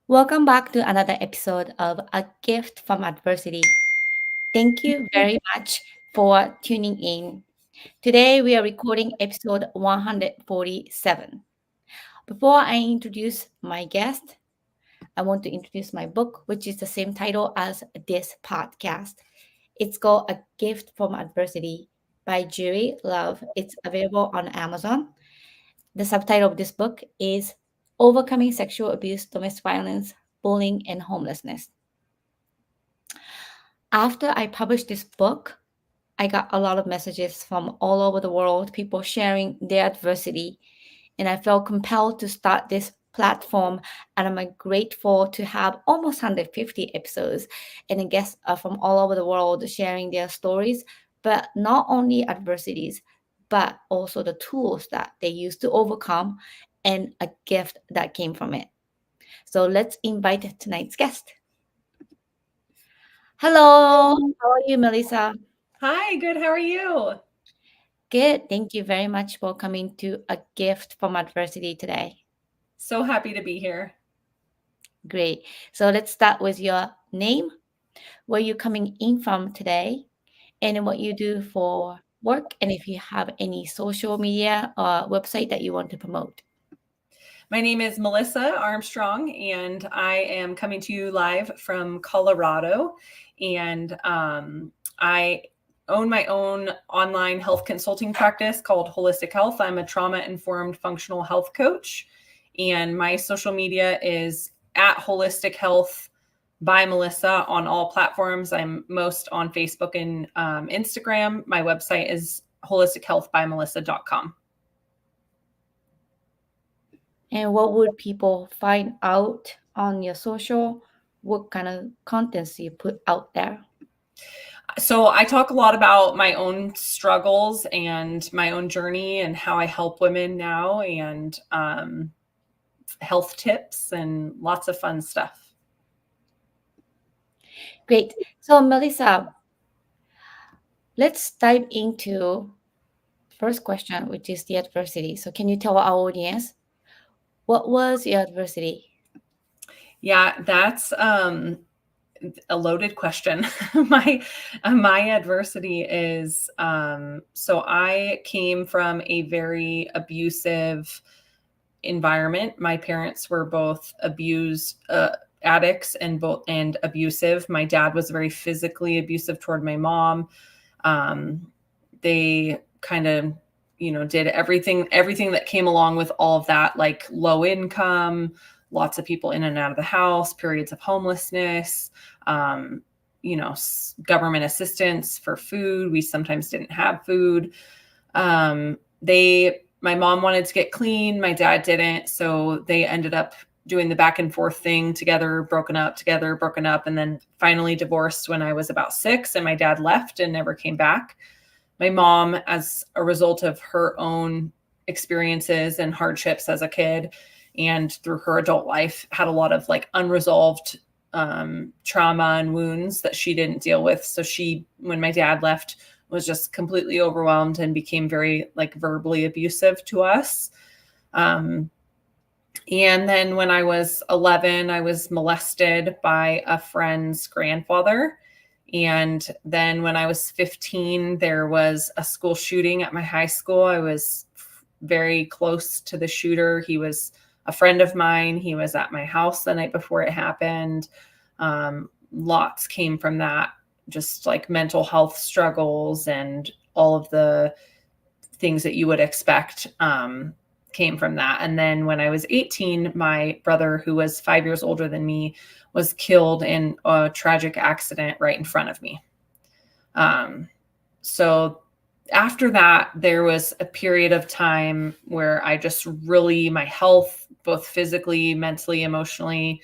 Welcome back to another episode of A Gift from Adversity. Thank you very much for tuning in. Today we are recording episode 147. Before I introduce my guest, I want to introduce my book, which is the same title as this podcast. It's called A Gift from Adversity by Juri Love. It's available on Amazon. The subtitle of this book is Overcoming Sexual Abuse, Domestic Violence, Bullying, and Homelessness. After I published this book, I got a lot of messages from all over the world, people sharing their adversity, and I felt compelled to start this platform. And I'm grateful to have almost 150 episodes and guests from all over the world sharing their stories, but not only adversities, but also the tools that they use to overcome and a gift that came from it. So let's invite tonight's guest. Hello, how are you, Melissa? Hi, good. How are you? Good. Thank you very much for coming to A Gift from Adversity today. So happy to be here. Great. So let's start with your name, where you're coming in from today, and what you do for work, and if you have any social media or website that you want to promote. My name is Melissa Armstrong, and I am coming to you live from Colorado. And I own my own online health consulting practice called Holistic Health. I'm a trauma informed functional health coach, and my social media is at Holistic Health by Melissa on all platforms. I'm most on Facebook and Instagram. My website is holistichealthbymelissa.com. And what would people find out on your social? What kind of contents you put out there? So I talk a lot about my own struggles and my own journey and how I help women now, and health tips and lots of fun stuff. Great. So, Melissa, let's dive into first question, which is the adversity. So, can you tell our audience what was your adversity? Yeah, that's a loaded question. My adversity is so I came from a very abusive environment. My parents were both addicts and abusive. My dad was very physically abusive toward my mom. They kind of did everything that came along with all of that, like low income, lots of people in and out of the house, periods of homelessness, government assistance for food. We sometimes didn't have food. My mom wanted to get clean. My dad didn't. So they ended up doing the back and forth thing together, broken up, and then finally divorced when I was about 6, and my dad left and never came back. My mom, as a result of her own experiences and hardships as a kid and through her adult life, had a lot of like unresolved trauma and wounds that she didn't deal with. So when my dad left, was just completely overwhelmed and became very like verbally abusive to us. And then when I was 11, I was molested by a friend's grandfather. And then when I was 15, there was a school shooting at my high school. I was very close to the shooter. He was a friend of mine. He was at my house the night before it happened. Lots came from that, just like mental health struggles and all of the things that you would expect came from that. And then when I was 18, my brother, who was 5 years older than me, was killed in a tragic accident right in front of me. So after that, there was a period of time where I just really, my health, both physically, mentally, emotionally,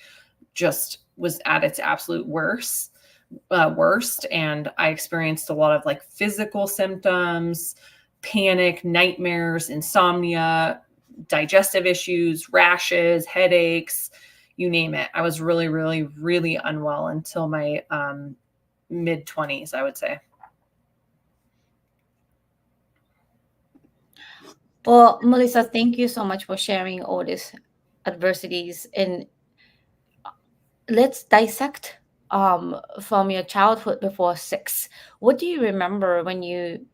just was at its absolute worst. And I experienced a lot of like physical symptoms, panic, nightmares, insomnia, digestive issues, rashes, headaches, you name it. I was really, really, really unwell until my mid 20s, I would say. Well, Melissa, thank you so much for sharing all these adversities. And let's dissect from your childhood before 6. What do you remember when you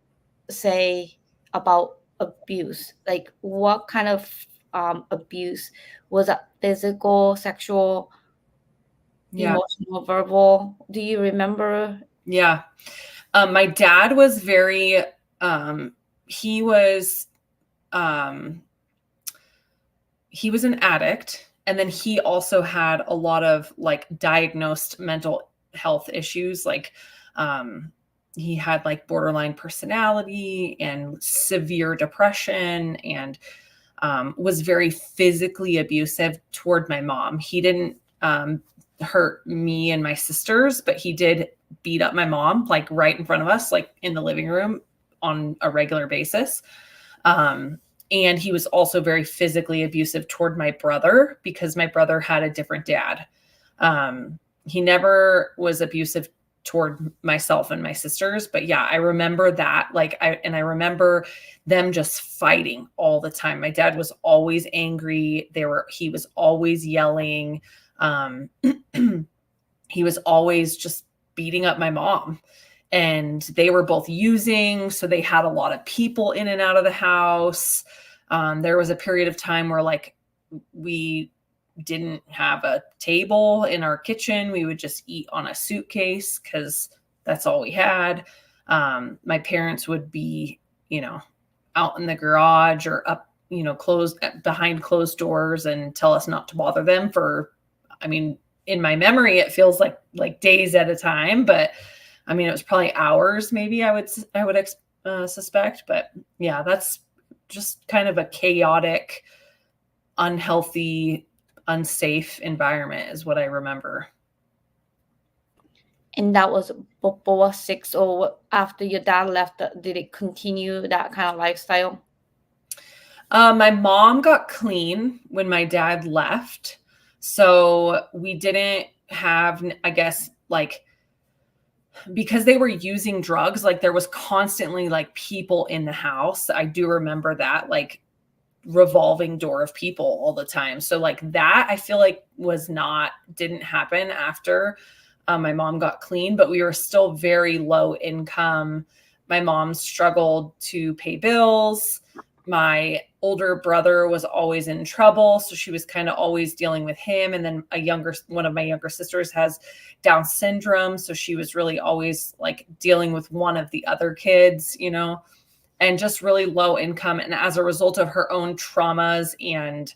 say about abuse? Like what kind of abuse? Was that physical, sexual, Yeah. emotional, verbal? Do you remember? Yeah. My dad was very, he was, um, he was an addict. And then he also had a lot of like diagnosed mental health issues. Like, um, he had like borderline personality and severe depression and was very physically abusive toward my mom. He didn't hurt me and my sisters, but he did beat up my mom, like right in front of us, like in the living room on a regular basis. Um, and he was also very physically abusive toward my brother because my brother had a different dad. He never was abusive toward myself and my sisters, but yeah, I remember that. I remember them just fighting all the time. My dad was always angry. He was always yelling. Um, he was always just beating up my mom. And they were both using, so they had a lot of people in and out of the house. There was a period of time where like we didn't have a table in our kitchen. We would just eat on a suitcase because that's all we had. My parents would be, out in the garage or up, closed behind closed doors and tell us not to bother them for, I mean, in my memory, it feels like days at a time, but I mean, it was probably hours, maybe I would suspect. But yeah, that's just kind of a chaotic, unhealthy, unsafe environment is what I remember. And that was before 6 or after your dad left? Did it continue that kind of lifestyle? My mom got clean when my dad left. So we didn't have, I guess, like, because they were using drugs, like there was constantly like people in the house. I do remember that, like revolving door of people all the time. So like that I feel like didn't happen after my mom got clean, but we were still very low income. My mom struggled to pay bills. My older brother was always in trouble, so she was kind of always dealing with him. And then one of my younger sisters has Down syndrome, so she was really always like dealing with one of the other kids, and just really low income. And as a result of her own traumas and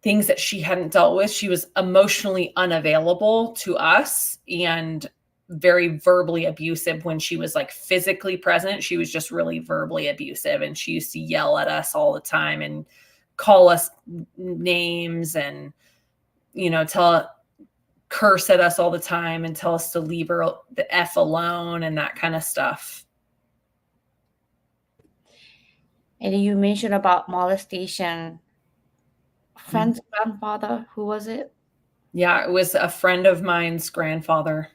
things that she hadn't dealt with, she was emotionally unavailable to us and very verbally abusive. When she was like physically present, she was just really verbally abusive. And she used to yell at us all the time and call us names and, curse at us all the time and tell us to leave her the F alone and that kind of stuff. And you mentioned about molestation. Friend's grandfather, who was it? Yeah, it was a friend of mine's grandfather.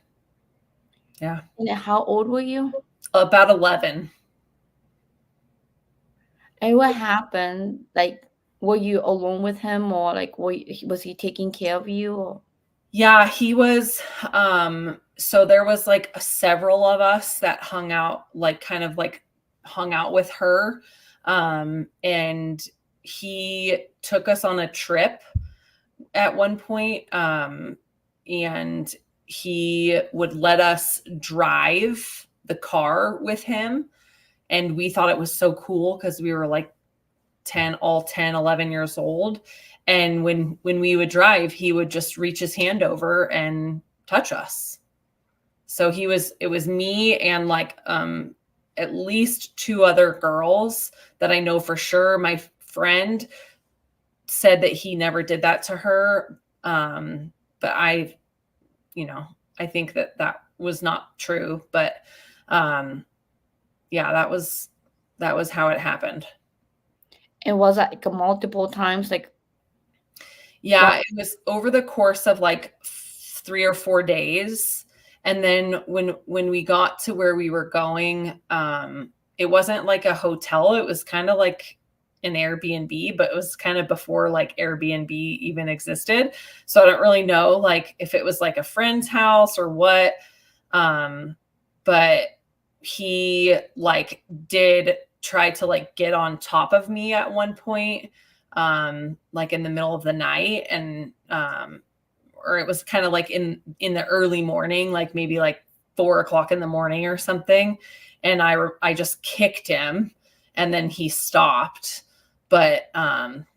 Yeah. And how old were you? About 11. And what happened? Like, were you alone with him, or like, was he taking care of you? Or? Yeah, he was, so there was like several of us that hung out with her. And he took us on a trip at one point. And he would let us drive the car with him. And we thought it was so cool because we were like 11 years old. And when we would drive, he would just reach his hand over and touch us. So it was me and like at least two other girls that I know for sure. My friend said that he never did that to her. But I think that was not true. But um, yeah, that was how it happened. And was that like multiple times? Like, Yeah, one, it was over the course of like 3 or 4 days. And then when we got to where we were going, it wasn't like a hotel. It was kind of like an Airbnb, but it was kind of before like Airbnb even existed. So I don't really know like if it was like a friend's house or what. But he like did try to like get on top of me at one point, like in the middle of the night. And, or it was kind of like in the early morning, like maybe like 4 o'clock in the morning or something. And I just kicked him and then he stopped, but,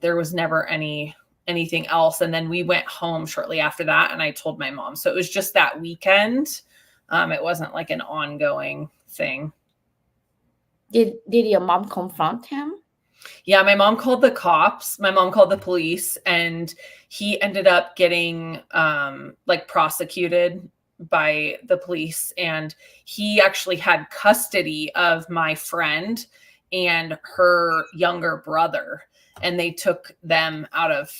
there was never anything else. And then we went home shortly after that and I told my mom. So it was just that weekend. It wasn't like an ongoing thing. Did your mom confront him? Yeah, my mom called the cops. My mom called the police, and he ended up getting like prosecuted by the police. And he actually had custody of my friend and her younger brother, and they took them out of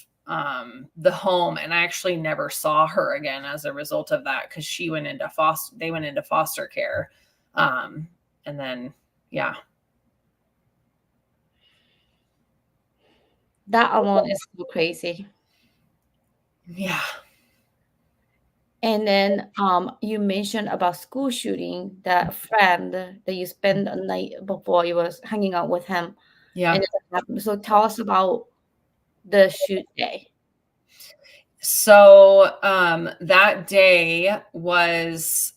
the home. And I actually never saw her again as a result of that because she went into they went into foster care. And then, yeah. That alone is so crazy. Yeah. And then you mentioned about school shooting, that friend that you spent the night before you was hanging out with him. Yeah. And it happened. So tell us about the shoot day. So that day it was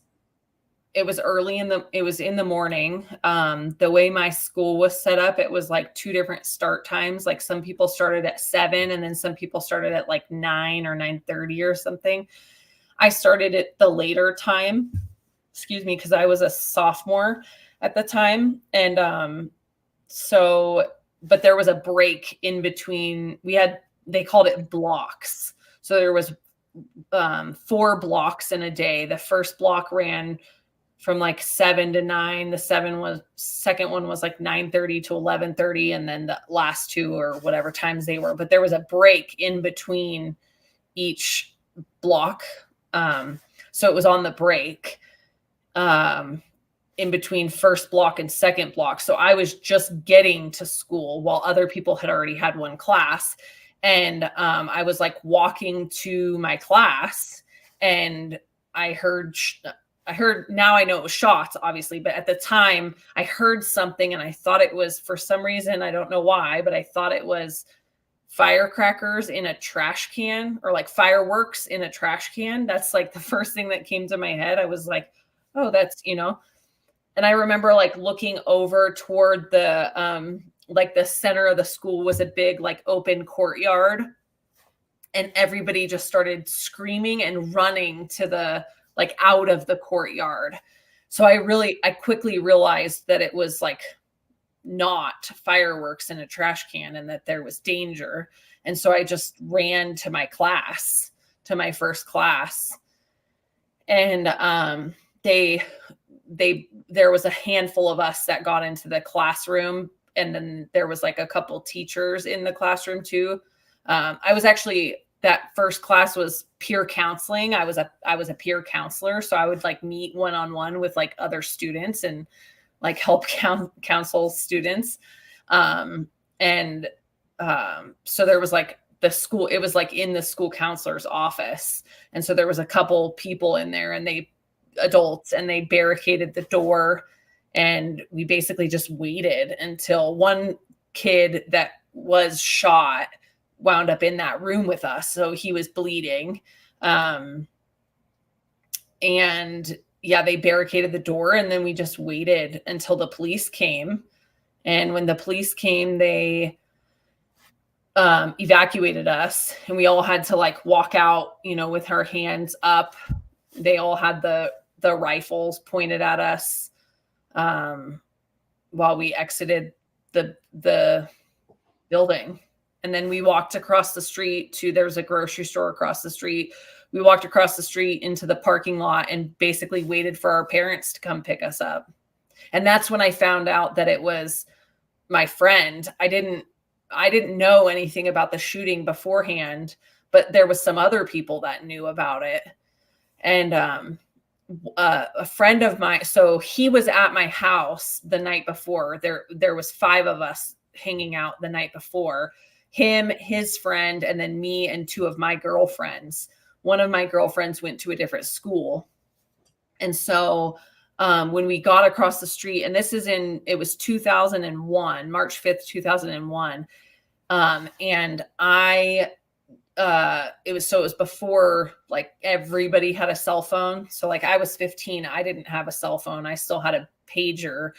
in the morning. The way my school was set up, it was like two different start times. Like some people started at 7 and then some people started at like 9 or 9:30 or something. I started at the later time, excuse me, because I was a sophomore at the time. And but there was a break in between. They called it blocks. So there was 4 blocks in a day. The first block ran from like 7 to 9. The second one was like 9:30 to 11:30. And then the last 2 or whatever times they were, but there was a break in between each block. So it was on the break, in between first block and second block. So I was just getting to school while other people had already had one class. And I was like walking to my class and I heard, now I know it was shots, obviously, but at the time I heard something and I thought it was, for some reason, I don't know why, but I thought it was firecrackers in a trash can, or like fireworks in a trash can. That's like the first thing that came to my head. I was like, oh, that's, and I remember like looking over toward like the center of the school was a big like open courtyard, and everybody just started screaming and running to the like out of the courtyard. So I quickly realized that it was like not fireworks in a trash can and that there was danger. And so I just ran to my class, to my first class. And there was a handful of us that got into the classroom. And then there was like a couple teachers in the classroom too. I was actually, that first class was peer counseling. I was a peer counselor. So I would like meet one-on-one with like other students and like help counsel students. So there was like it was like in the school counselor's office. And so there was a couple people in there and adults, and they barricaded the door. And we basically just waited until one kid that was shot wound up in that room with us. So he was bleeding. And yeah, they barricaded the door, and then we just waited until the police came. And when the police came, they evacuated us, and we all had to like walk out, with our hands up. They all had the rifles pointed at us while we exited the building. And then we walked across the street there's a grocery store across the street. We walked across the street into the parking lot and basically waited for our parents to come pick us up. And that's when I found out that it was my friend. I didn't know anything about the shooting beforehand, but there was some other people that knew about it. And a friend of mine, so he was at my house the night before. There was 5 of us hanging out the night before. Him, his friend, and then me and two of my girlfriends. One of my girlfriends went to a different school. And so when we got across the street, and it was 2001, March 5th, 2001. And it was before like everybody had a cell phone. So like I was 15, I didn't have a cell phone. I still had a pager.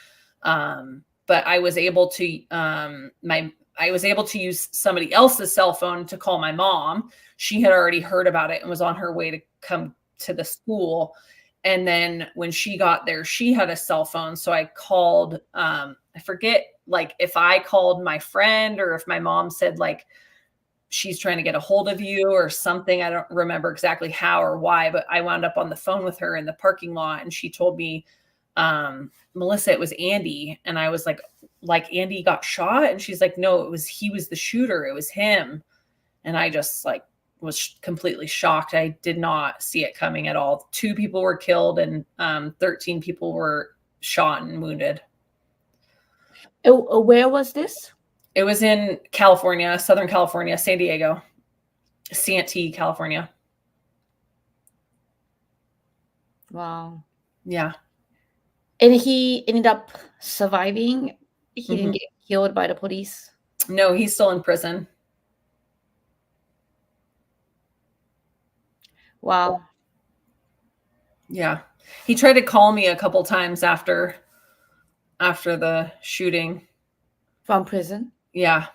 But I was able to, I was able to use somebody else's cell phone to call my mom. She had already heard about it and was on her way to come to the school. And then when she got there, she had a cell phone. So I called, I forget like if I called my friend or if my mom said like, she's trying to get a hold of you or something. I don't remember exactly how or why, but I wound up on the phone with her in the parking lot and she told me, Melissa, it was Andy. And I was like Andy got shot? And she's like, no, he was the shooter. It was him. And I just like was completely shocked. I did not see it coming at all. 2 people were killed and 13 people were shot and wounded. Where was this? It was in California, Southern California, San Diego, Santee, California. Wow. Yeah. And he ended up surviving. He didn't get killed by the police. No, he's still in prison. Wow. Yeah. He tried to call me a couple times after the shooting. From prison? Yeah.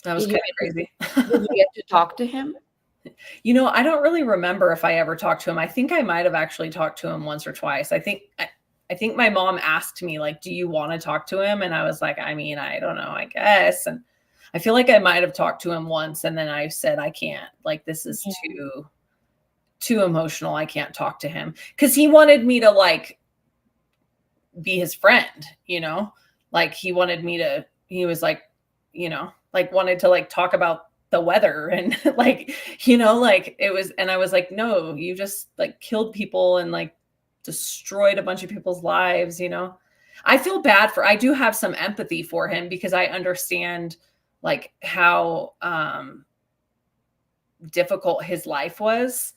That was kind of crazy. Did you get to talk to him? You know, I don't really remember if I ever talked to him. I think I might have actually talked to him once or twice. I think my mom asked me like, do you want to talk to him? And I was like, I mean, I don't know, I guess. And I feel like I might have talked to him once. And then I said, I can't, like, this is too emotional. I can't talk to him. Cause he wanted me to like be his friend, you know, like he wanted me to, he was like, you know, like wanted to like talk about the weather and like, you know, like it was, and I was like, no, you just like killed people and like destroyed a bunch of people's lives, you know. I feel bad I do have some empathy for him because I understand like how difficult his life was,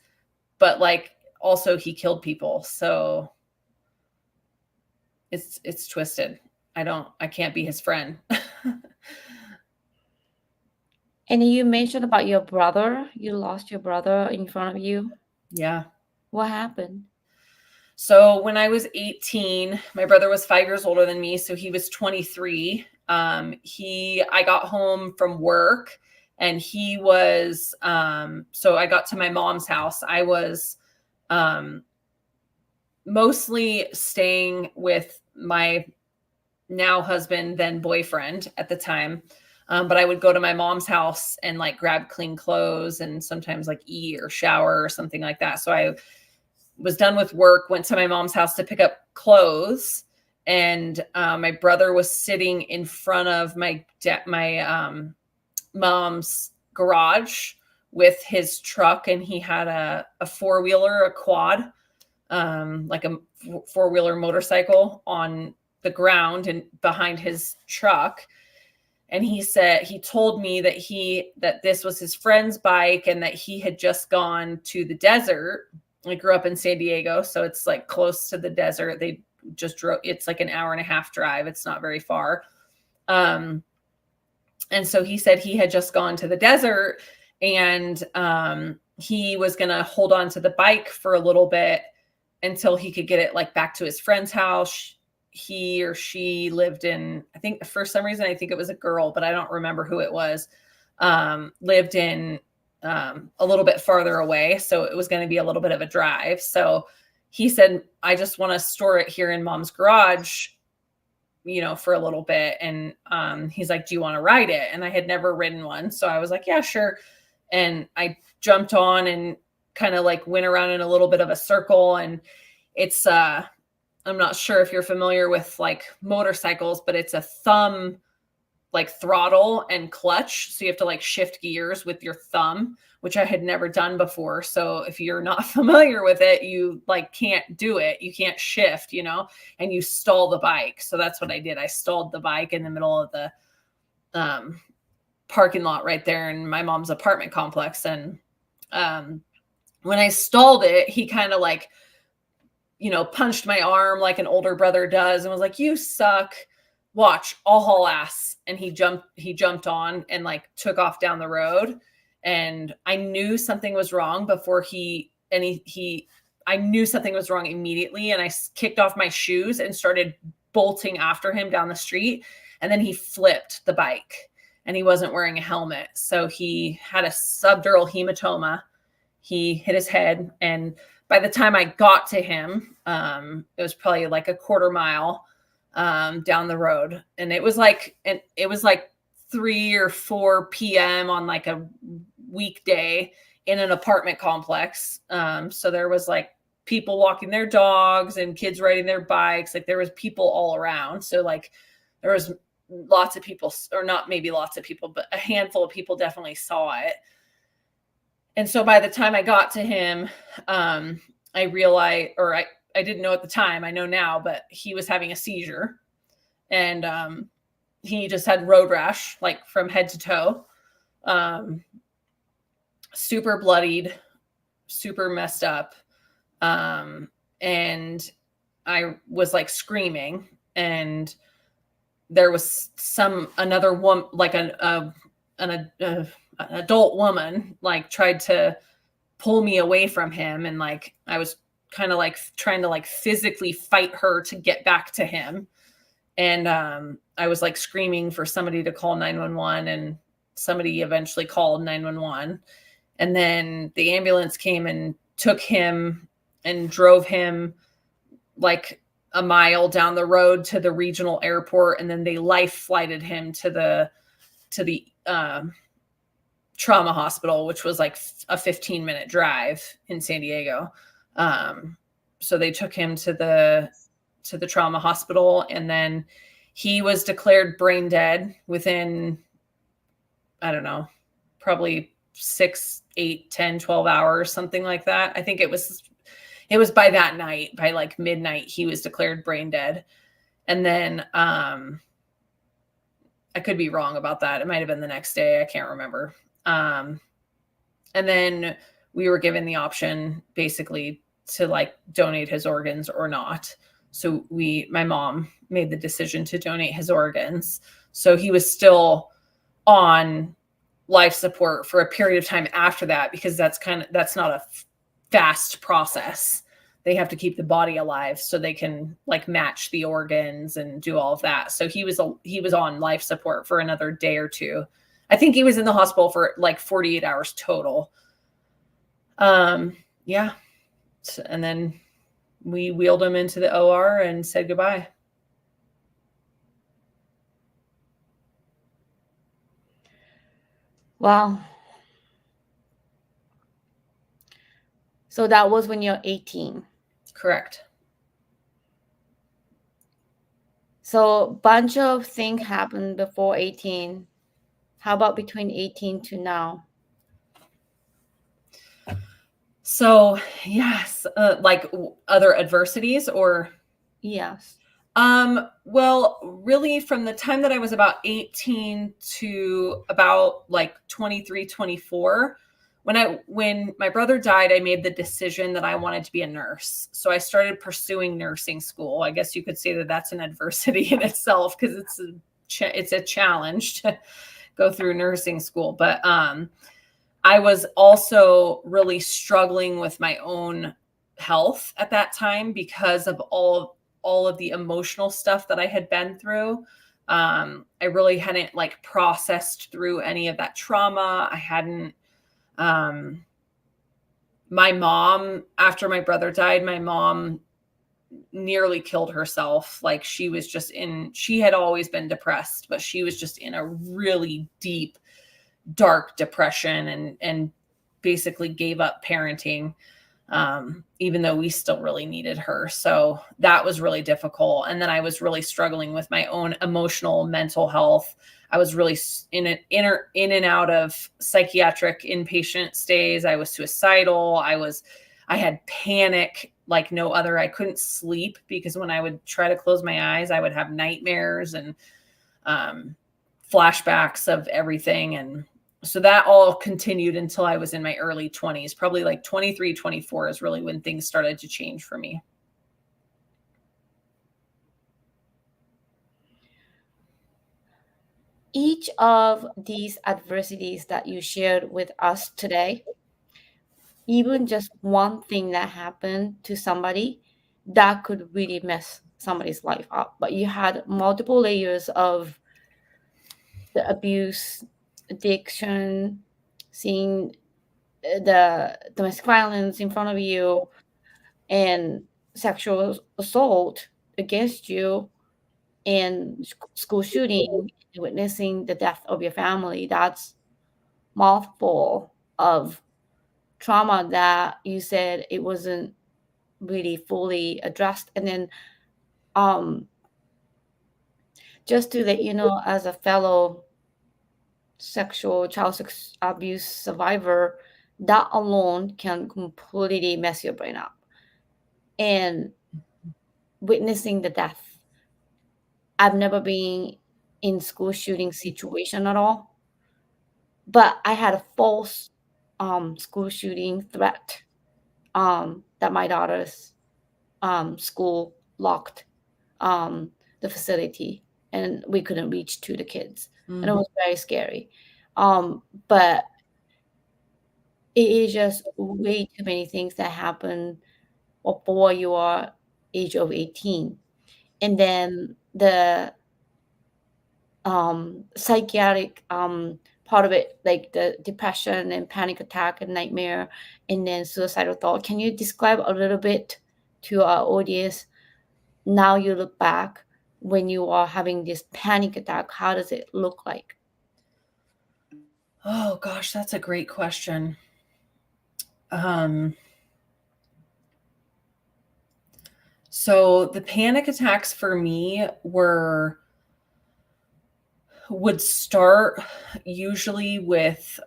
but like also he killed people. So it's twisted. I can't be his friend. And you mentioned about your brother. You lost your brother in front of you. Yeah. What happened? So when I was 18, my brother was 5 years older than me. So he was 23. I got home from work and he was, so I got to my mom's house. I was, mostly staying with my now husband, then boyfriend at the time. But I would go to my mom's house and like grab clean clothes and sometimes like eat or shower or something like that. So I was done with work, went to my mom's house to pick up clothes. And my brother was sitting in front of my mom's garage with his truck. And he had a 4-wheeler, a quad, like a 4-wheeler motorcycle on the ground and behind his truck. And he told me that this was his friend's bike and that he had just gone to the desert. I grew up in San Diego, so it's like close to the desert. They just drove, it's like an hour and a half drive. It's not very far. And so he said he had just gone to the desert and he was going to hold on to the bike for a little bit until he could get it like back to his friend's house. He or she lived in, I think for some reason, I think it was a girl, but I don't remember who it was, lived in a little bit farther away. So it was going to be a little bit of a drive. So he said, I just want to store it here in mom's garage, you know, for a little bit. And he's like, do you want to ride it? And I had never ridden one. So I was like, yeah, sure. And I jumped on and kind of like went around in a little bit of a circle. And it's, I'm not sure if you're familiar with like motorcycles, but it's a thumb like throttle and clutch. So you have to like shift gears with your thumb, which I had never done before. So if you're not familiar with it, you like can't do it. You can't shift, you know, and you stall the bike. So that's what I did. I stalled the bike in the middle of the parking lot right there in my mom's apartment complex. And when I stalled it, he kind of like, you know, punched my arm like an older brother does and was like, "You suck. Watch, I'll haul ass." And he jumped on and like took off down the road. And I knew something was wrong before I knew something was wrong immediately. And I kicked off my shoes and started bolting after him down the street. And then he flipped the bike and he wasn't wearing a helmet. So he had a subdural hematoma. He hit his head. And by the time I got to him, it was probably like a quarter mile down the road. And it was like 3 or 4 p.m. on like a weekday in an apartment complex. So there was like people walking their dogs and kids riding their bikes. Like there was people all around. So like there was lots of people, or not maybe lots of people, but a handful of people definitely saw it. And so by the time I got to him, I realized, or I didn't know at the time, I know now, but he was having a seizure. And he just had road rash, like from head to toe, super bloodied, super messed up. And I was like screaming, and there was another woman, like an adult woman, like tried to pull me away from him. And like, I was kind of like trying to like physically fight her to get back to him. And I was like screaming for somebody to call 911, and somebody eventually called 911. And then the ambulance came and took him and drove him like a mile down the road to the regional airport. And then they life flighted him to the trauma hospital, which was like a 15-minute drive in San Diego. So they took him to the trauma hospital, and then he was declared brain dead within, I don't know, probably 6, 8, 10, 12 hours, something like that. I think it was by that night, by like midnight, he was declared brain dead. And then I could be wrong about that. It might've been the next day. I can't remember. And then we were given the option basically to like donate his organs or not. So my mom made the decision to donate his organs. So he was still on life support for a period of time after that, because that's not a fast process. They have to keep the body alive so they can like match the organs and do all of that. So he was on life support for another day or two. I think he was in the hospital for like 48 hours total. Yeah. And then we wheeled him into the OR and said goodbye. Wow. So that was when you're 18. Correct. So a bunch of things happened before 18. How about between 18 to now? So yes, like other adversities or? Yes. Well, really from the time that I was about 18 to about like 23, 24, when my brother died, I made the decision that I wanted to be a nurse. So I started pursuing nursing school. I guess you could say that that's an adversity in itself, because it's a challenge to go through nursing school. But I was also really struggling with my own health at that time because of all of the emotional stuff that I had been through. I really hadn't like processed through any of that trauma. I hadn't, my mom, after my brother died, my mom nearly killed herself. Like she had always been depressed, but she was just in a really deep, dark depression and basically gave up parenting. even though we still really needed her. So that was really difficult. And then I was really struggling with my own emotional, mental health. I was really in and out of psychiatric inpatient stays. I was suicidal. I had panic like no other. I couldn't sleep because when I would try to close my eyes, I would have nightmares and flashbacks of everything. And so that all continued until I was in my early 20s, probably like 23, 24 is really when things started to change for me. Each of these adversities that you shared with us today, even just one thing that happened to somebody, that could really mess somebody's life up. But you had multiple layers of the abuse, addiction, seeing the domestic violence in front of you, and sexual assault against you, and school shooting, witnessing the death of your family. That's mouthful of trauma that you said it wasn't really fully addressed. And then um just to let you know, as a fellow child sex abuse survivor, that alone can completely mess your brain up. And witnessing the death, I've never been in school shooting situation at all, but I had a false school shooting threat, that my daughter's school locked the facility and we couldn't reach to the kids. And it was very scary. But it is just way too many things that happen before you are age of 18. And then the psychiatric part of it, like the depression and panic attack and nightmare, and then suicidal thought. Can you describe a little bit to our audience, now you look back, when you are having this panic attack, how does it look like? Oh gosh, that's a great question. So the panic attacks for me would start usually with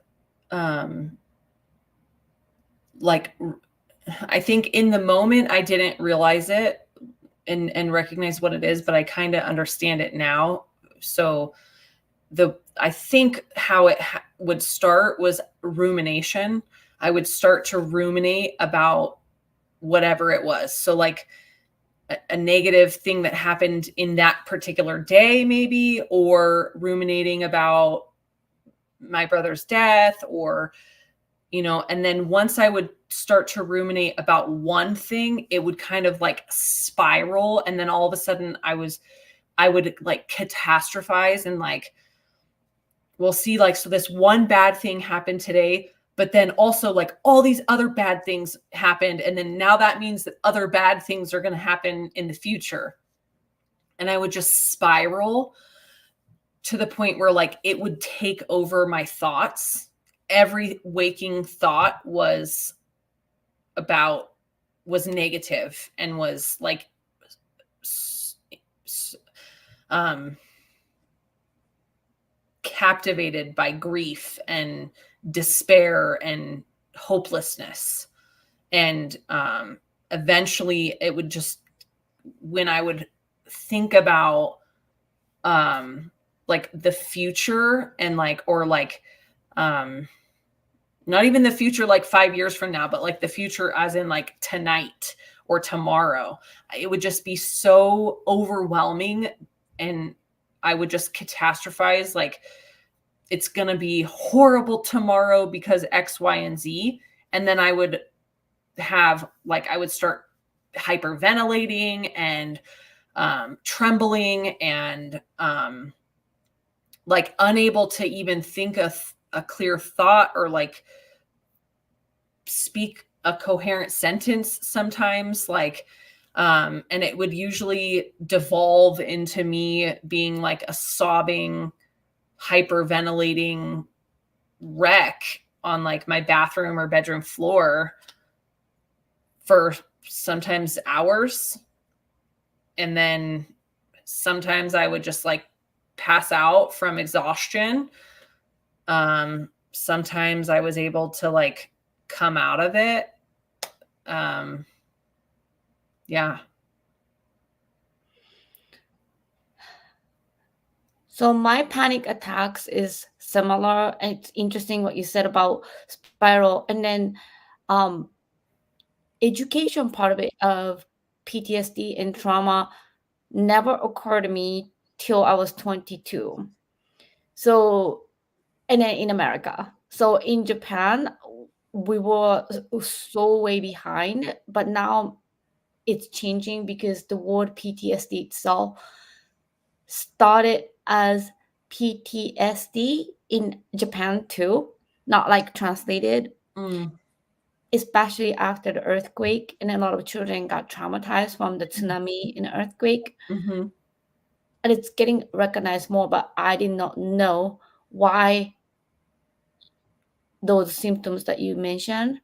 like, I think in the moment I didn't realize it and recognize what it is, but I kind of understand it now. So I think how it would start was rumination. I would start to ruminate about whatever it was. So like a negative thing that happened in that particular day, maybe, or ruminating about my brother's death, or, and then once I would start to ruminate about one thing, it would kind of like spiral. And then all of a sudden I would like catastrophize and like, we'll see, like, so this one bad thing happened today, but then also like all these other bad things happened. And then now that means that other bad things are going to happen in the future. And I would just spiral to the point where like it would take over my thoughts. Every waking thought was negative and was like, captivated by grief and despair and hopelessness. And eventually it would just, when I would think about like the future and like, or like not even the future like 5 years from now, but like the future as in like tonight or tomorrow, it would just be so overwhelming. And I would just catastrophize, like, it's going to be horrible tomorrow because X, Y, and Z. And then I would start hyperventilating and trembling and like unable to even think of a clear thought or like speak a coherent sentence sometimes, like, and it would usually devolve into me being like a sobbing, hyperventilating wreck on like my bathroom or bedroom floor. for sometimes hours. And then sometimes I would just like pass out from exhaustion. Sometimes I was able to like come out of it. Um, yeah. So my panic attacks is similar. It's interesting what you said about spiral, and then um, education part of it of PTSD and trauma never occurred to me till I was 22. So, and then in America. So in Japan, we were so way behind, but now it's changing because the word PTSD itself started as PTSD in Japan too, not like translated, Mm. especially after the earthquake. And a lot of children got traumatized from the tsunami and earthquake. Mm-hmm. And it's getting recognized more, but I did not know why those symptoms that you mentioned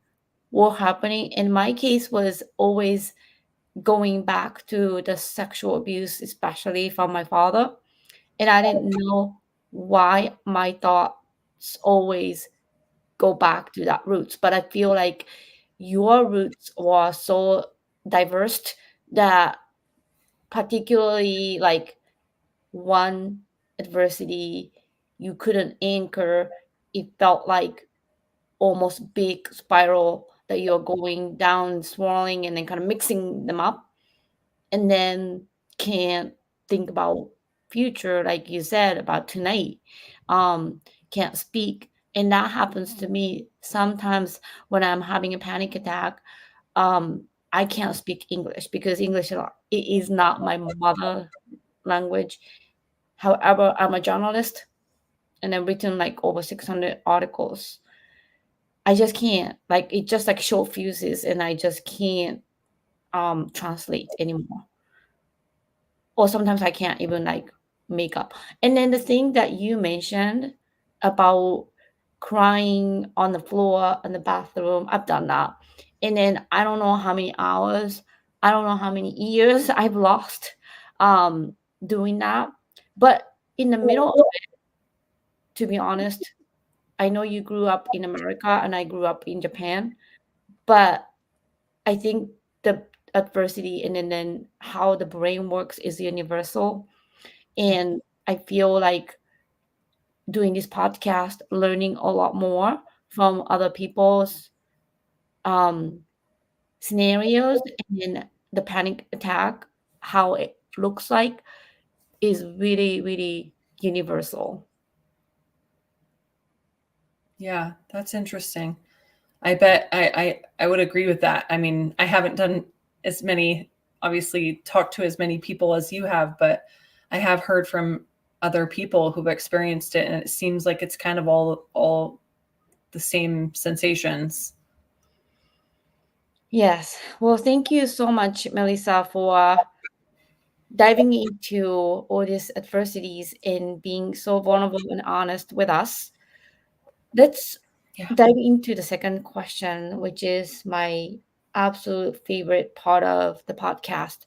were happening. And my case was always going back to the sexual abuse, especially from my father. And I didn't know why my thoughts always go back to that roots. But I feel like your roots were so diverse that particularly like one adversity you couldn't anchor, it felt like almost big spiral that you're going down, swirling, and then kind of mixing them up, and then can't think about future, like you said about tonight. Um, can't speak, and that happens to me sometimes when I'm having a panic attack. I can't speak English because it is not my mother language. However, I'm a journalist and I've written like over 600 articles. I just can't. Like it just like short fuses and I just can't translate anymore. Or sometimes I can't even like make up. And then the thing that you mentioned about crying on the floor in the bathroom, I've done that. And then I don't know how many hours, I don't know how many years I've lost doing that. But in the middle, to be honest, I know you grew up in America and I grew up in Japan, but I think the adversity and then how the brain works is universal. And I feel like doing this podcast, learning a lot more from other people's um, scenarios and the panic attack, how it looks like, is really, really universal. Yeah, that's interesting. I bet I would agree with that. I mean, I haven't done as many, obviously, talked to as many people as you have, but I have heard from other people who've experienced it, and it seems like it's kind of all the same sensations. Yes. Well, thank you so much, Melissa, for diving into all these adversities and being so vulnerable and honest with us. Let's Yeah. dive into the second question, which is my absolute favorite part of the podcast.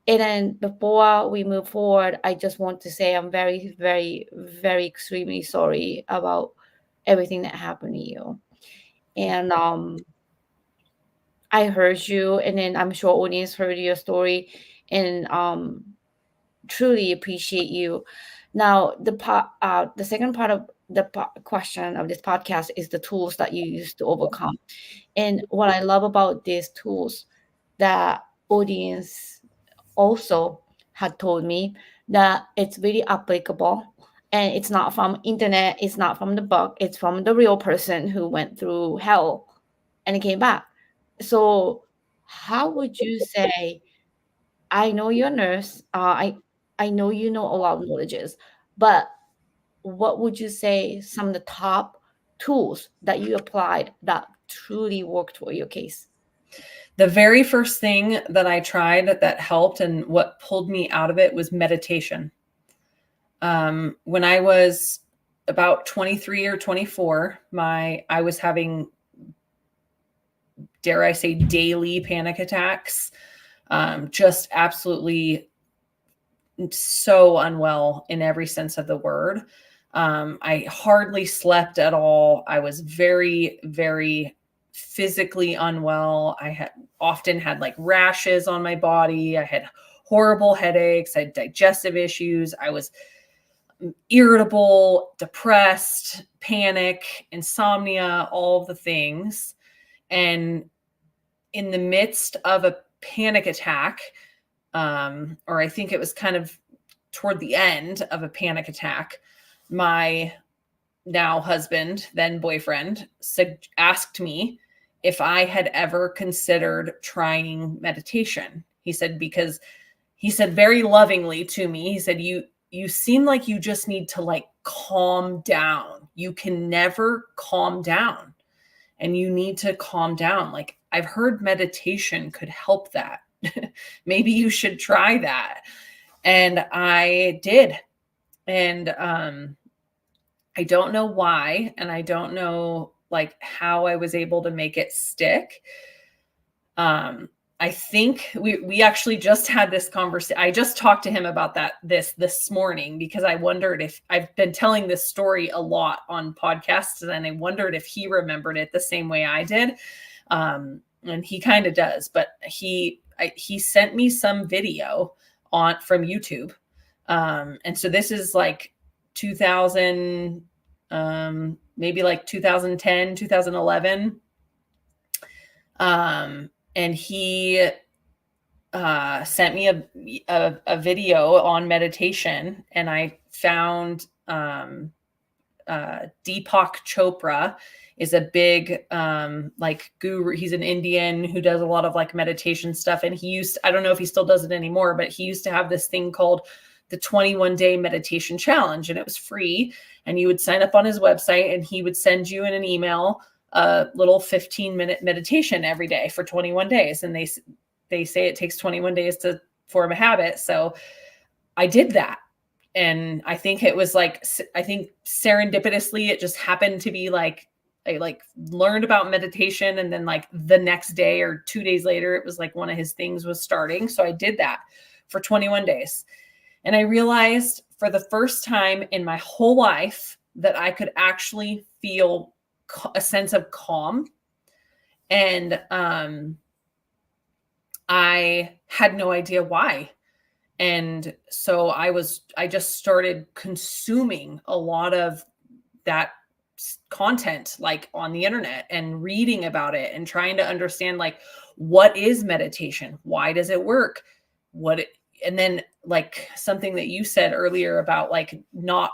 And then before we move forward, I just want to say I'm very, very, very extremely sorry about everything that happened to you. And I heard you, and then I'm sure audience heard your story, and truly appreciate you. Now, the second part of the question of this podcast is the tools that you use to overcome. And what I love about these tools that audience also had told me that it's really applicable and it's not from internet, it's not from the book, it's from the real person who went through hell and came back. So how would you say, I know you're a nurse, I know you know a lot of knowledges, but what would you say some of the top tools that you applied that truly worked for your case? The very first thing that I tried that helped and what pulled me out of it was meditation. When I was about 23 or 24, I was having dare I say, daily panic attacks. Just absolutely so unwell in every sense of the word. I hardly slept at all. I was very, very physically unwell. I had often had like rashes on my body. I had horrible headaches. I had digestive issues. I was irritable, depressed, panic, insomnia, all of the things. And in the midst of a panic attack, or I think it was kind of toward the end of a panic attack, my now husband, then boyfriend, asked me if I had ever considered trying meditation. He said, because he said very lovingly to me, he said, you seem like you just need to like calm down. You can never calm down, and you need to calm down. Like, I've heard meditation could help that. Maybe you should try that. And I did. And I don't know why, and I don't know like how I was able to make it stick. I think we actually just had this conversation. I just talked to him about this morning, because I wondered if I've been telling this story a lot on podcasts, and I wondered if he remembered it the same way I did. And he kind of does, but he sent me some video from YouTube. And so this is like 2000, maybe like 2010, 2011. And he sent me a video on meditation, and I found Deepak Chopra is a big like guru. He's an Indian who does a lot of like meditation stuff, and I don't know if he still does it anymore, but he used to have this thing called the 21-day meditation challenge, and it was free, and you would sign up on his website, and he would send you in an email a little 15-minute meditation every day for 21 days. And they say it takes 21 days to form a habit. So I did that. And I think it was like, I think serendipitously, it just happened to be like, I like learned about meditation. And then like the next day or 2 days later, it was like one of his things was starting. So I did that for 21 days. And I realized for the first time in my whole life that I could actually feel a sense of calm. And I had no idea why. And so I just started consuming a lot of that content, like on the internet, and reading about it and trying to understand like, what is meditation? Why does it work? And then like something that you said earlier about like not,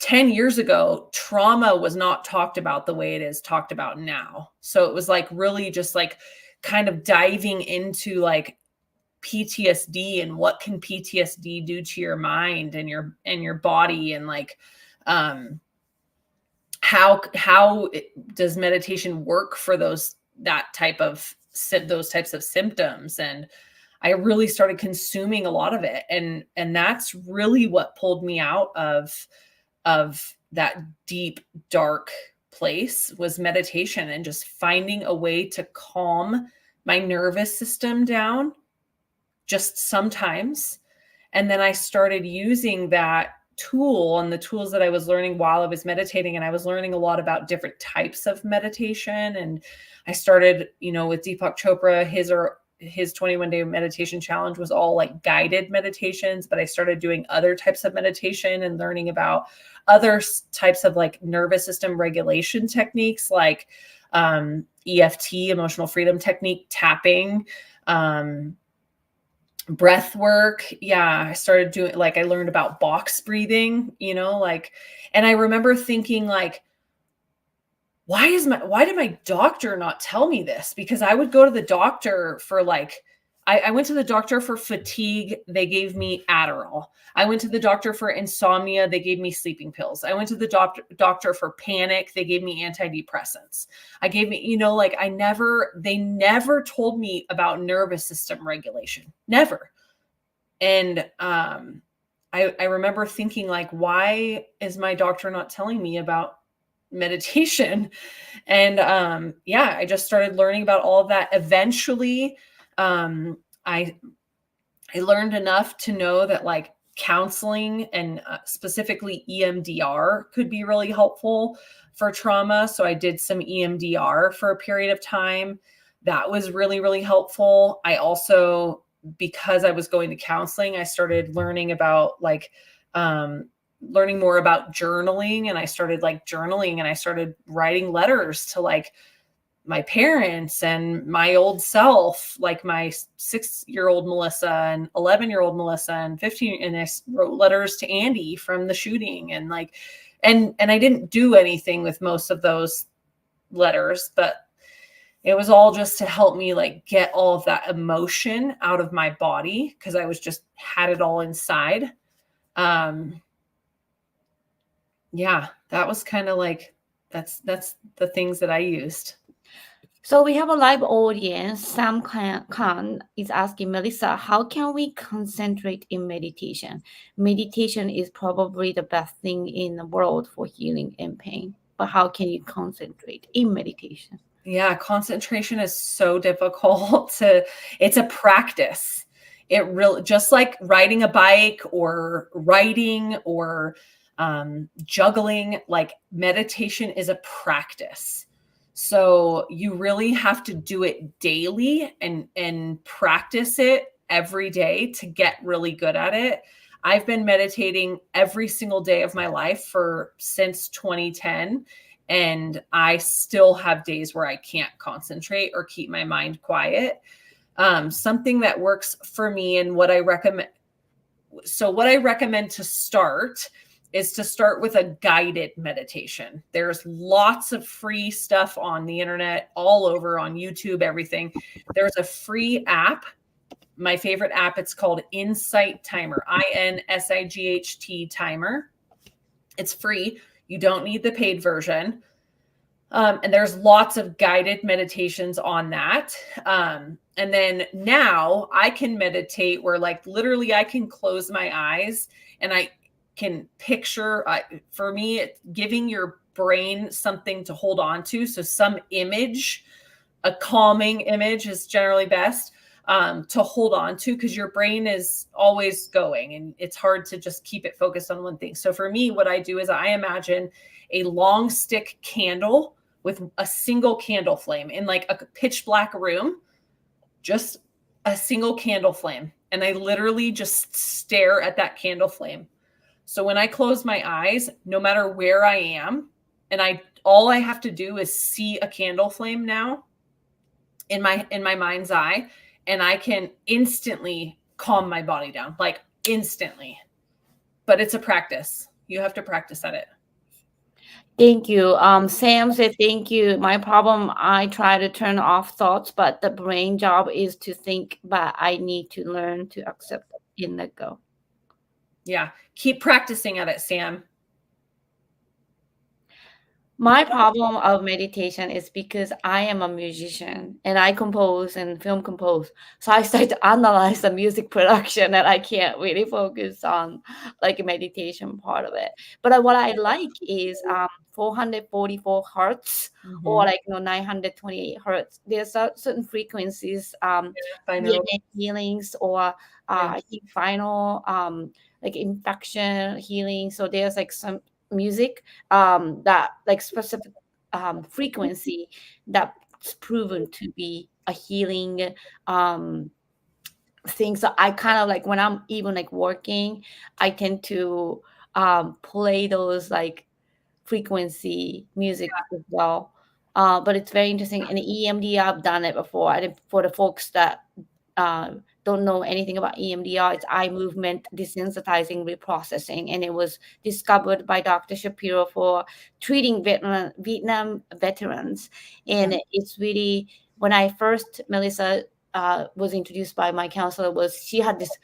10 years ago, trauma was not talked about the way it is talked about now. So it was like really just like kind of diving into like PTSD and what can PTSD do to your mind and your body, and like how does meditation work for those types of symptoms. And I really started consuming a lot of it, and that's really what pulled me out of that deep, dark place, was meditation, and just finding a way to calm my nervous system down just sometimes. And then I started using that tool and the tools that I was learning while I was meditating. And I was learning a lot about different types of meditation. And I started, with Deepak Chopra, his 21-day meditation challenge was all like guided meditations, but I started doing other types of meditation and learning about other types of like nervous system regulation techniques, like EFT, emotional freedom technique, tapping, breath work. Yeah, I started doing, like, I learned about box breathing, and I remember thinking like, why did my doctor not tell me this? Because I would go to the doctor for like, I went to the doctor for fatigue. They gave me Adderall. I went to the doctor for insomnia. They gave me sleeping pills. I went to the doctor for panic. They gave me antidepressants. They never told me about nervous system regulation. Never. And I remember thinking like, why is my doctor not telling me about meditation? And yeah, I just started learning about all of that. Eventually, I learned enough to know that like counseling and specifically EMDR could be really helpful for trauma. So I did some EMDR for a period of time. That was really, really helpful. I also, because I was going to counseling, I started learning about like, learning more about journaling, and I started like journaling, and I started writing letters to like my parents and my old self, like my 6-year-old Melissa and 11-year-old Melissa and 15, and I wrote letters to Andy from the shooting, and like, and I didn't do anything with most of those letters, but it was all just to help me like get all of that emotion out of my body, because I was just had it all inside. Um, yeah, that was kind of like, that's the things that I used. So we have a live audience. Sam Khan is asking Melissa, how can we concentrate in meditation? Meditation is probably the best thing in the world for healing and pain. But how can you concentrate in meditation? Yeah, concentration is so difficult to, it's a practice. It really, just like riding a bike or writing or juggling, like meditation is a practice. So you really have to do it daily and practice it every day to get really good at it. I've been meditating every single day of my life for since 2010, and I still have days where I can't concentrate or keep my mind quiet. Something that works for me and what I recommend. So, what I recommend to start is to start with a guided meditation. There's lots of free stuff on the internet, all over on YouTube, everything. There's a free app. My favorite app, it's called Insight Timer, INSIGHT Timer. It's free. You don't need the paid version. And there's lots of guided meditations on that. And then now I can meditate where like literally I can close my eyes and I can picture, for me, it's giving your brain something to hold on to. So some image, a calming image is generally best to hold on to, because your brain is always going and it's hard to just keep it focused on one thing. So for me, what I do is I imagine a long stick candle with a single candle flame in like a pitch black room, just a single candle flame. And I literally just stare at that candle flame. So when I close my eyes, no matter where I am, and all I have to do is see a candle flame now in my mind's eye, and I can instantly calm my body down, like instantly. But it's a practice. You have to practice at it. Thank you. Sam said, thank you. My problem, I try to turn off thoughts, but the brain job is to think, but I need to learn to accept and let go. Yeah. Keep practicing at it, Sam. My problem of meditation is because I am a musician and I compose and film compose. So I start to analyze the music production and I can't really focus on like meditation part of it. But what I like is 444 hertz or Mm-hmm. like 928 hertz. There's certain frequencies, Binaural. DNA healings or Yeah. I think final like infection healing. So there's like some music that like specific frequency that's proven to be a healing thing. So I kind of like when I'm even like working, I tend to play those like frequency music as well. But it's very interesting. And EMDR, I've done it before. And for the folks that uh, don't know anything about EMDR, it's eye movement desensitizing reprocessing. And it was discovered by Dr. Shapiro for treating Vietnam veterans. Okay. And it's really, when I first, Melissa, was introduced by my counselor, was she had this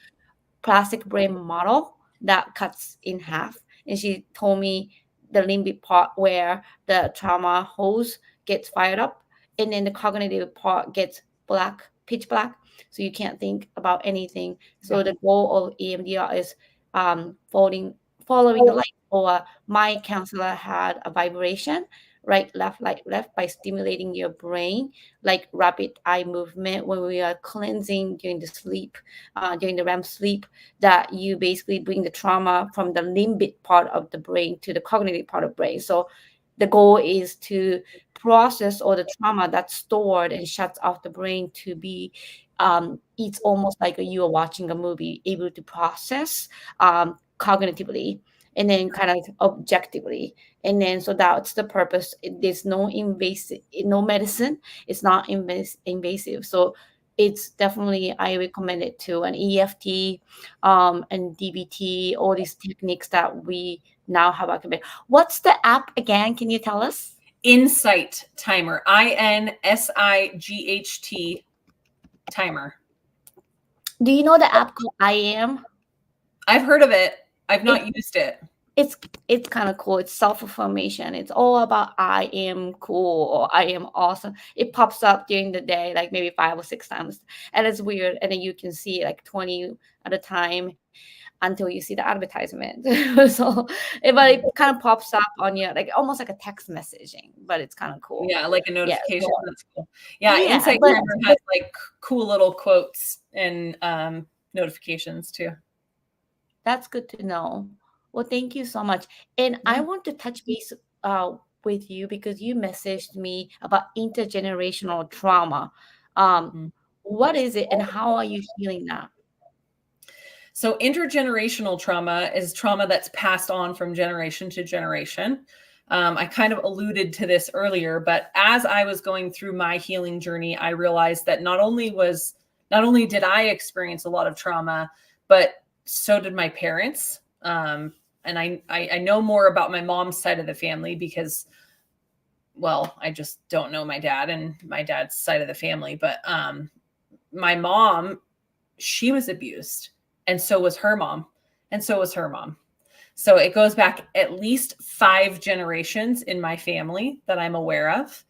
plastic brain model that cuts in half. And she told me the limbic part where the trauma hose gets fired up, and then the cognitive part gets black, pitch black. So you can't think about anything. Yeah. So the goal of EMDR is following the light. Or my counselor had a vibration, right, left by stimulating your brain, like rapid eye movement when we are cleansing during the sleep, during the REM sleep, that you basically bring the trauma from the limbic part of the brain to the cognitive part of the brain. So the goal is to process all the trauma that's stored and shuts off the brain to be it's almost like you are watching a movie, able to process cognitively and then kind of objectively. And then so that's the purpose. There's no invasive, no medicine. It's not invasive. So it's definitely, I recommend it to an EFT and DBT, all these techniques that we now have recommended. What's the app again? Can you tell us? Insight Timer. INSIGHT Timer. Do you know the app called I Am? I've heard of it. I've It, not used it. it's it's kind of cool. It's self-affirmation. It's all about I am cool or I am awesome. It pops up during the day, like maybe 5 or 6 times, and it's weird. And then you can see like 20 at a time until you see the advertisement. So, but it kind of pops up on your like almost like a text messaging, but it's kind of cool. Yeah, like a Yeah, notification. so, That's cool. Yeah, yeah, Insight but Timer has like cool little quotes and notifications too. that's good to know. Well, thank you so much. And I Yeah. want to touch base with you because you messaged me about intergenerational trauma. Um, Mhm. what is it and how are you healing that? So intergenerational trauma is trauma that's passed on from generation to generation. I kind of alluded to this earlier, but as I was going through my healing journey, I realized that not only did I experience a lot of trauma, but so did my parents. And I know more about my mom's side of the family because, well, I just don't know my dad and my dad's side of the family. But my mom, she was abused, and so was her mom, and so was her mom. So it goes back at least 5 generations in my family that I'm aware of.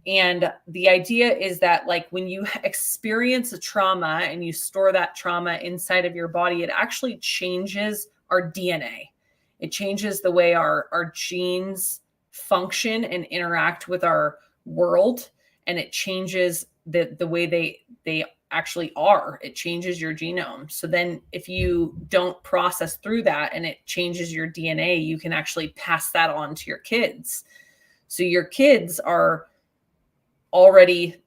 And the idea is that, like, when you experience a trauma and you store that trauma inside of your body, it actually changes our DNA. It changes the way our genes function and interact with our world. And it changes the way they actually are. It changes your genome. So then if you don't process through that and it changes your DNA, you can actually pass that on to your kids. So your kids are already,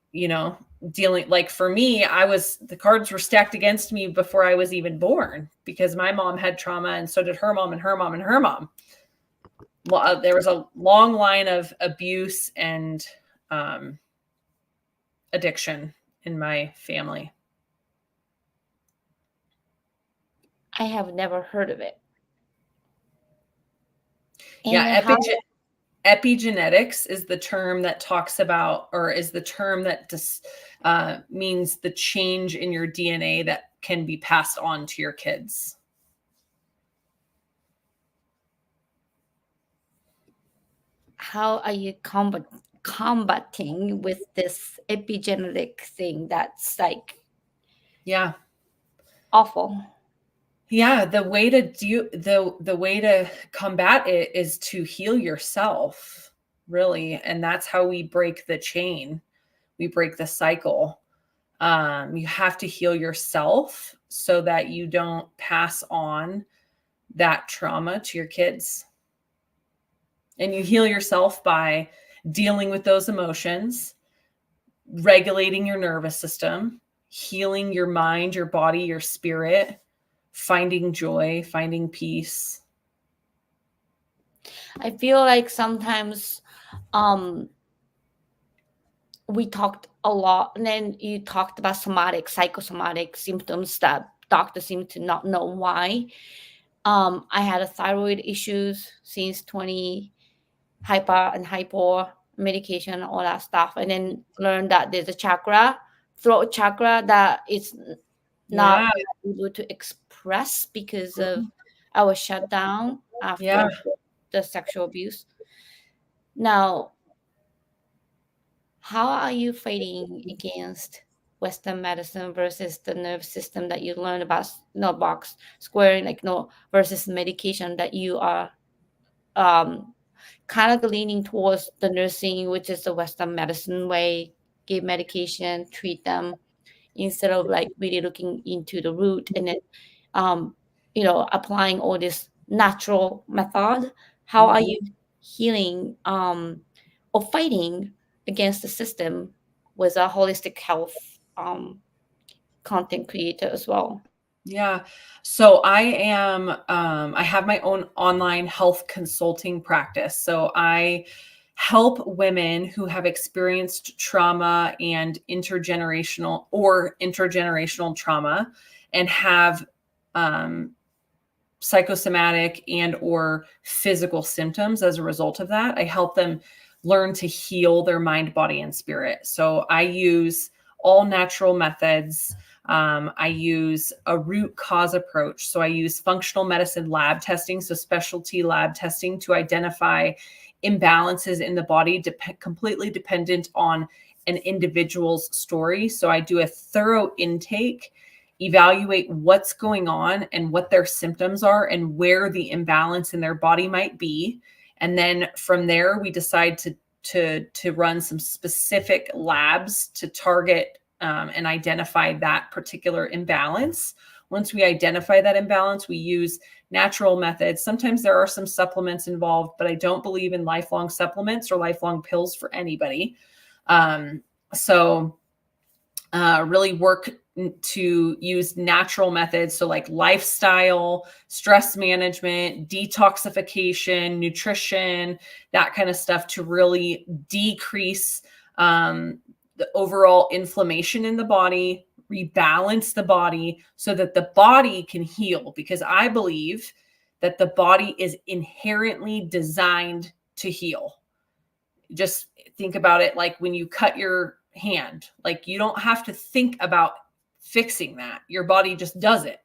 dealing, like for me, the cards were stacked against me before I was even born because my mom had trauma and so did her mom and her mom and her mom. There was a long line of abuse and addiction in my family. I have never heard of it. And then Yeah, how epigenetics is the term that talks about, or is the term that means the change in your DNA that can be passed on to your kids. are you combating with this epigenetic thing that's like Yeah. awful? Yeah, the way to combat it is to heal yourself, really, and that's how we break the chain. We break the cycle. You have to heal yourself so that you don't pass on that trauma to your kids. And you heal yourself by dealing with those emotions, regulating your nervous system, healing your mind, your body, your spirit, finding joy, finding peace. I feel like sometimes um we talked a lot, and then you talked about psychosomatic symptoms that doctors seem to not know why. I had a thyroid issues since 20, hyper and hypo medication, all that stuff, and then learned that there's a throat chakra, that is not Yeah. able to express because of I was shut down Yeah. after the sexual abuse. Now, how are you fighting against Western medicine versus the nerve system that you learn about, box squaring, like no, versus medication that you are kind of leaning towards the nursing, which is the Western medicine way, give medication, treat them, instead of like really looking into the root and then um, applying all this natural method. How are you healing or fighting against the system with a holistic health content creator as well? Yeah. So I have my own online health consulting practice. So I help women who have experienced trauma and intergenerational trauma and have um, psychosomatic and or physical symptoms as a result of that. I help them learn to heal their mind, body, and spirit. So I use all natural methods. I use a root cause approach. So I use functional medicine lab testing, so specialty lab testing to identify imbalances in the body, completely dependent on an individual's story. So I do a thorough intake, evaluate what's going on and what their symptoms are and where the imbalance in their body might be. And then from there, we decide to run some specific labs to target and identify that particular imbalance. Once we identify that imbalance, we use natural methods. Sometimes there are some supplements involved, but I don't believe in lifelong supplements or lifelong pills for anybody. So really work to use natural methods. So like lifestyle, stress management, detoxification, nutrition, that kind of stuff to really decrease the overall inflammation in the body, rebalance the body so that the body can heal. Because I believe that the body is inherently designed to heal. Just think about it like when you cut your hand, like you don't have to think about fixing that. Your body just does it.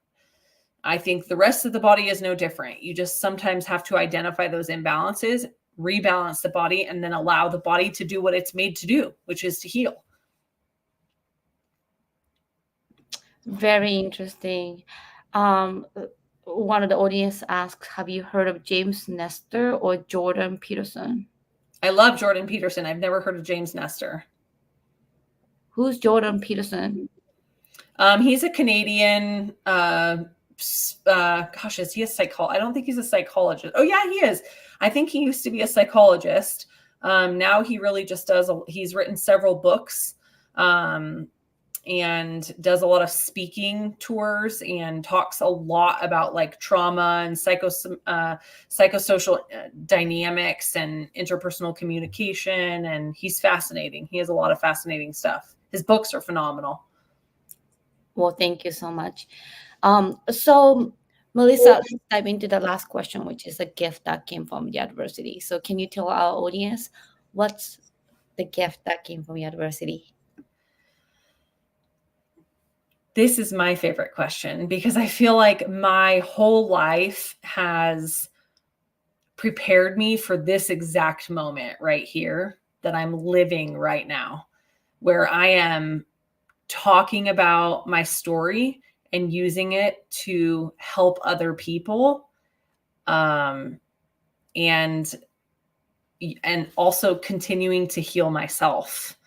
I think the rest of the body is no different. You just sometimes have to identify those imbalances, rebalance the body, and then allow the body to do what it's made to do, which is to heal. Very interesting. One of the audience asks, have you heard of James Nestor or Jordan Peterson? I love Jordan Peterson. I've never heard of James Nestor. Who's Jordan Peterson? He's a Canadian. Gosh, is he a psychologist? I don't think he's a psychologist. Oh yeah, he is. I think he used to be a psychologist. Now he really just does. He's written several books, and does a lot of speaking tours and talks a lot about like trauma and psychosocial dynamics and interpersonal communication. And he's fascinating. He has a lot of fascinating stuff. His books are phenomenal. Well, thank you so much. So, Melissa, let's dive into the last question, which is a gift that came from the adversity. So, can you tell our audience what's the gift that came from the adversity? This is my favorite question because I feel like my whole life has prepared me for this exact moment right here that I'm living right now, where I am talking about my story and using it to help other people, and also continuing to heal myself.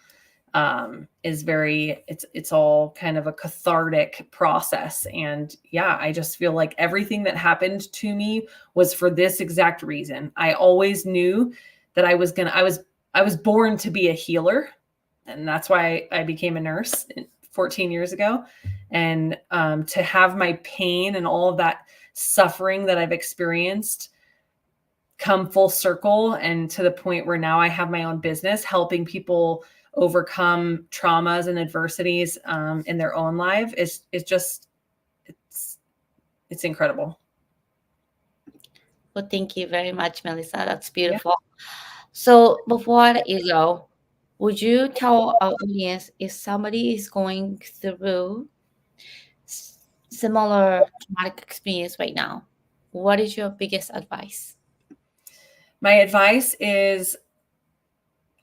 It's all kind of a cathartic process. And yeah, I just feel like everything that happened to me was for this exact reason. I always knew that I was born to be a healer. And that's why I became a nurse 14 years ago. And to have my pain and all of that suffering that I've experienced come full circle and to the point where now I have my own business helping people overcome traumas and adversities in their own life is just it's incredible. Well, thank you very much, Melissa. That's beautiful. Yeah. So before I let you go, would you tell our audience if somebody is going through similar traumatic experience right now, what is your biggest advice? My advice is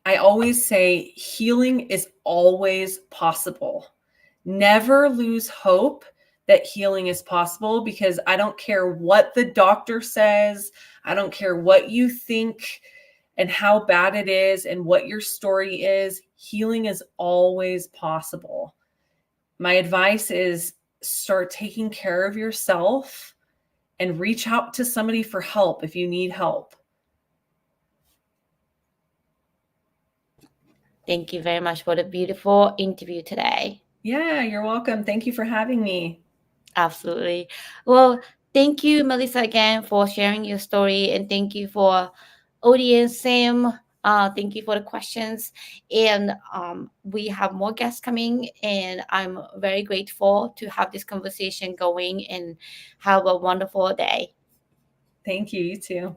I always say healing is always possible. Never lose hope that healing is possible, because I don't care what the doctor says. I don't care what you think and how bad it is and what your story is, healing is always possible. My advice is start taking care of yourself and reach out to somebody for help if you need help. Thank you very much for the beautiful interview today. Yeah, you're welcome. Thank you for having me. Absolutely. Well, thank you, Melissa, again for sharing your story, and thank you for audience Sam. Thank you for the questions, and we have more guests coming, and I'm very grateful to have this conversation going. And have a wonderful day. Thank you. You too.